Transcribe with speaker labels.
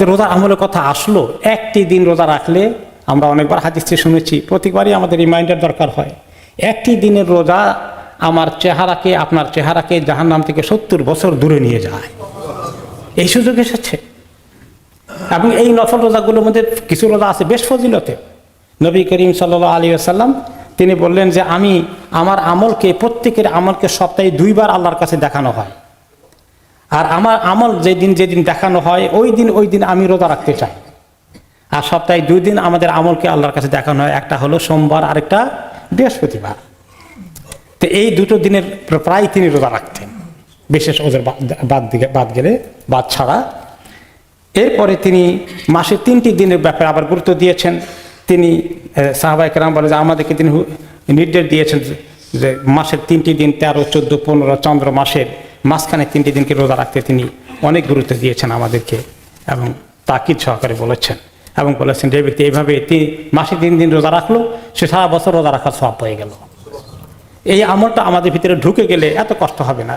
Speaker 1: রোজার আমলের কথা আসলো, একটি দিন রোজা রাখলে আমরা অনেকবার হাদিসে শুনেছি, প্রতিবারই আমাদের রিমাইন্ডার দরকার হয়। একটি দিনের রোজা আমার চেহারাকে, আপনার চেহারাকে জাহান্নাম থেকে 70 বছর দূরে নিয়ে যায়। এই সুযোগ এসেছে। এবং এই নফল রোজাগুলোর মধ্যে কিছু রোজা আছে বেশ ফজিলতে। নবী করিম সাল্লাল্লাহু আলাইহি ওয়াসাল্লাম তিনি বললেন যে আমি আমার আমলকে, প্রত্যেকের আমলকে সপ্তাহে 2 বার আল্লাহর কাছে দেখানো হয়। আর আমার আমল যেদিন দেখানো হয় ওই দিন আমি রোজা রাখতে চাই। আর সপ্তাহে 2 দিন আমাদের আমলকে আল্লাহর কাছে দেখানো হয়, একটা হলো সোমবার, আরেকটা বৃহস্পতিবার। তো এই দুটো দিনের প্রায় তিনি রোজা রাখতেন, বিশেষ ওদের বাদ ছাড়া। এরপরে তিনি মাসে 3টি দিনের ব্যাপারে আবার গুরুত্ব দিয়েছেন। তিনি সাহাবায়ে কেরাম বলে যে আমাদেরকে তিনি নির্দেশ দিয়েছেন যে মাসের 3টি দিন, 13, 14, 15 চন্দ্র মাসের মাঝখানে 3টি দিনকে রোজা রাখতে তিনি অনেক গুরুত্ব দিয়েছেন আমাদেরকে, এবং তাকিদ সহকারে বলেছেন। এবং বলেছেন যে ব্যক্তি এইভাবে মাসে 3 দিন রোজা রাখলো, সে সারা বছর রোজা রাখার সওয়াব পেয়ে গেল। এই আমলটা আমাদের ভিতরে ঢুকে গেলে এত কষ্ট হবে না।